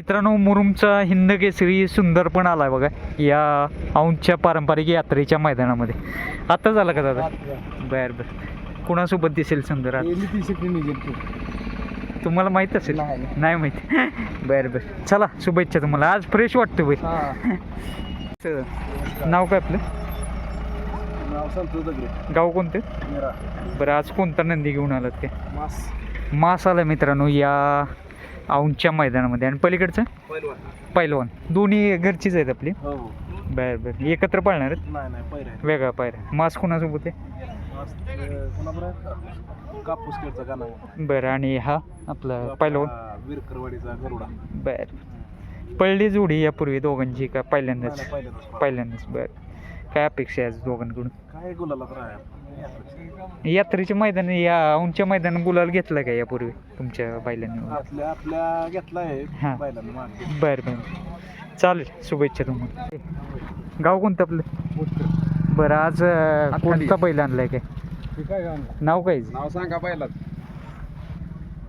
मित्रांनो, मुरुमचा हिंद केसरी सुंदर पण आलाय बघा या औंधच्या पारंपरिक यात्रेच्या मैदानामध्ये. आता झाला का दादा? बर बर. कुणासोबत दिसेल सुंदर आज? तुम्हाला माहित असेल? नाही माहिती. बर बर. चला, शुभेच्छा तुम्हाला. आज फ्रेश वाटतं बाई. नाव काय आपलं? गाव कोणतं? बरं, आज कोणता नंदी घेऊन आलात काय? मास आला मित्रांनो या औंधच्या मैदानामध्ये. आणि पलीकडचं पैलवान. दोन्ही घरचीच आहेत आपली? बर बर. एकत्र पाळणार आहेत? वेगळा पायऱ्या. मास कोणासोबत आहे? बरं. आणि हा आपला पैलवान? बर. पळली जोडी यापूर्वी दोघांची का पहिल्यांदाच? पहिल्यांदाच. बरं. काय अपेक्षा आहे आज दोघांकडून? काय गुलाला यात्रेच्या मैदान या औंधच्या मैदानात गुलाल घेतला का यापूर्वी तुमच्या बैलांनी? आपल्या घेतलाय. बरं बरं. चालेल, शुभेच्छा तुम्हाला. गाव कोणतं आपलं? बरं. आज कोणता बैल आणलाय काय? नाव काय? नाव सांगा बैलाच.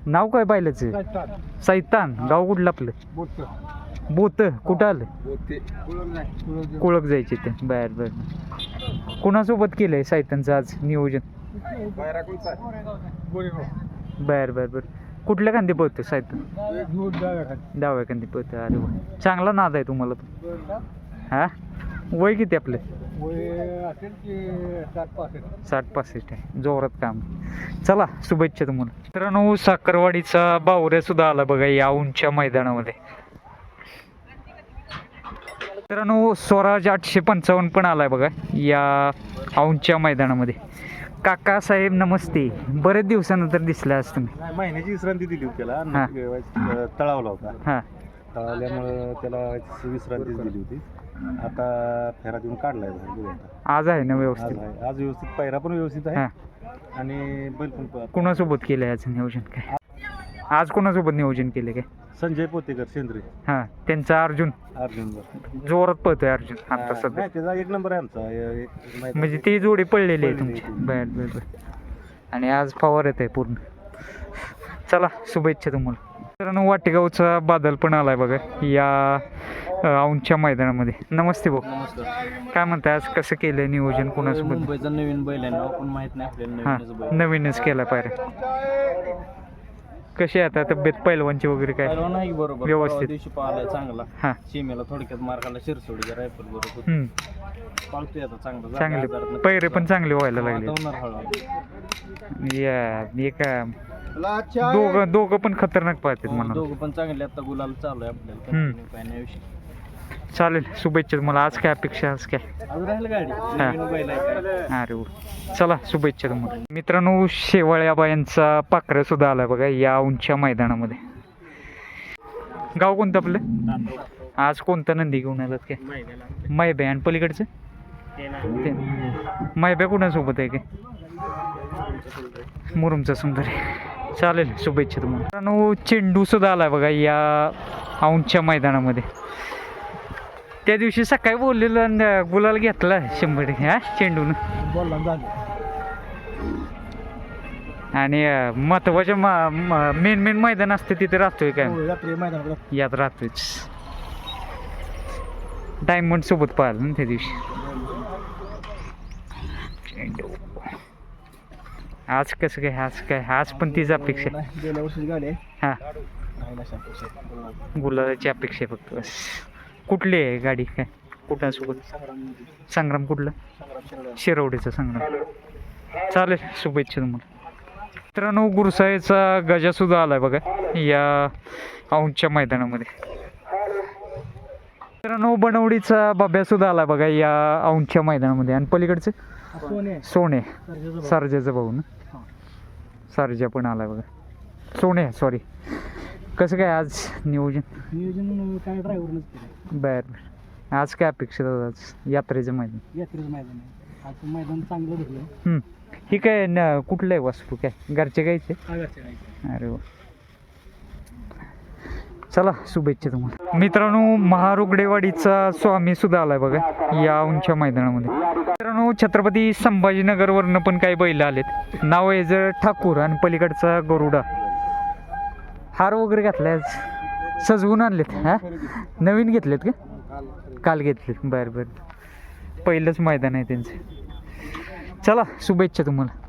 नाव काय बैलाचं? सैतान. गाव कुठलं आपलं? बोत. कुठं आलं? कुळक जायचे ते. बर बर. कुणासोबत केलंय सैतानचं आज नियोजन? बर बर बर. कुठल्या खांदी पळतो सैतान? डाव्या खांदी पळतो. अरे वा, चांगला नाद आहे तुम्हाला. हा, वय किती आपलं? 60-65 आहे. जोरात काम. चला, शुभेच्छा तुम्हाला. मित्रांनो, साखरवाडीचा बावऱ्या सुद्धा आला बघा या औंधच्या मैदानामध्ये. मित्रांनो, स्वराज 855 पण आलाय बघा या औंधच्या मैदानामध्ये. काका साहेब नमस्ते. बरेच दिवसानंतर दिसला आज तुम्ही. महिन्याची विश्रांती दिली होती त्याला. तळावला होता. हा, तळावल्यामुळं त्याला विश्रांती दिली होती. आता फेरा देऊन काढलाय. आज आहे ना व्यवस्थित? आज व्यवस्थित. पायरा पण व्यवस्थित आहे. आणि बैल पण. कुणासोबत केलंय आज नियोजन काय? आज कोणासोबत नियोजन केले काय? संजय पोतेकर सेंद्री. हा, त्यांचा अर्जुन. जोरात पळतोय अर्जुन आता सध्या. त्याचा एक नंबर आहे आमचा. म्हणजे ती जोडी पडलेली आहे तुमची. बर बर बर. आणि आज फवार येत आहे पूर्ण. चला, शुभेच्छा तुम्हाला. मित्रांनो, वाटेगावचा बादल पण आलाय बघा या औंधच्या मैदानामध्ये. नमस्ते भाऊ. काय म्हणताय, आज कसं केलंय नियोजन? कोणासोबत? मुंबईचा नवीन बैल आहे, नाव पण माहित नाही आपल्याला. हा, नवीनच केला पायऱ्या. कशी आहे आता तब्येत पैलवानची वगैरे? काय बरोबर व्यवस्थित? दिवशी पाहिलाय चांगला. हा, सीमेला थोडक्यात मार्काला शिरसोडीच्या रायफल बरोबर पाळतोय आता. चांगले पैरे पण चांगले व्हायला लागले. दोघं पण खतरनाक पाहतात म्हणून. दोघं पण चांगले. आता गुलाल चालू आहे आपल्याला. काय नाही विषय. चालेल, शुभेच्छा तुम्हाला. आज काय अपेक्षा? आज काय? अरे वा, चला, शुभेच्छा तुम्हाला. मित्रांनो, शेवाळ्याबा यांचा पाखरा सुद्धा आलाय बघा या औंधच्या मैदानामध्ये. गाव कोणतं आपलं? आज कोणता नंदी घेऊन आलात काय? मैब्या. आणि पलीकडचं मैब्या कुणासोबत आहे काय? मुरुमचा सुंदर आहे. चालेल, शुभेच्छा तुम्हाला. मित्रांनो, चेंडू सुद्धा आलाय बघा या औंधच्या मैदानामध्ये. त्या दिवशी सकाळी बोललेलं गुलाल घेतला 100. हा, चेंडून. आणि महत्वाच्या मेन मैदान असते तिथे राहतोय काय? यात राहतोयच. डायमंड सोबत पाहिलं ना त्या दिवशी. आज कसं काय? आज काय? आज पण तीच अपेक्षा. हा, गुलालाची अपेक्षा आहे फक्त बस. कुठली आहे गाडी? काय कुणासोबत? संग्राम. कुठलं? शिरवडीचा संग्राम. चालेल, शुभेच्छा तुम्हाला. मित्रांनो, गुरसाईचा गजा सुद्धा आलाय बघा या औंधच्या मैदानामध्ये. मित्रांनो, बनवडीचा बाब्या सुद्धा आलाय बघा या औंधच्या मैदानामध्ये. आणि पलीकडचे सोने, सरजेचा भाऊ ना. सरजा पण आलाय बघा. सोने, सॉरी. कसं काय आज नियोजन? काय ड्रायव्हरच. बर बर. आज काय अपेक्षा आज यात्रेचं मैदान? आज मैदान चांगलं भेटलं. ही काय कुठलं आहे वास्तू? काय घरचे गायचे? अरे वा, चला, शुभेच्छा तुम्हाला. मित्रांनो, महारुगडेवाडीचा स्वामी सुद्धा आलाय बघा या औंधच्या मैदानामध्ये. मित्रांनो, छत्रपती संभाजीनगरवरनं पण काही बैल आलेत. नाव आहे जर ठाकूर. आणि पलीकडचा गरुडा. हार वगैरे घातलाय आज? सजवून आणलेत हा नवीन घेतलेत का काल घेतलेत बरं बरं पहिलंच मैदान आहे त्यांचं चला शुभेच्छा तुम्हाला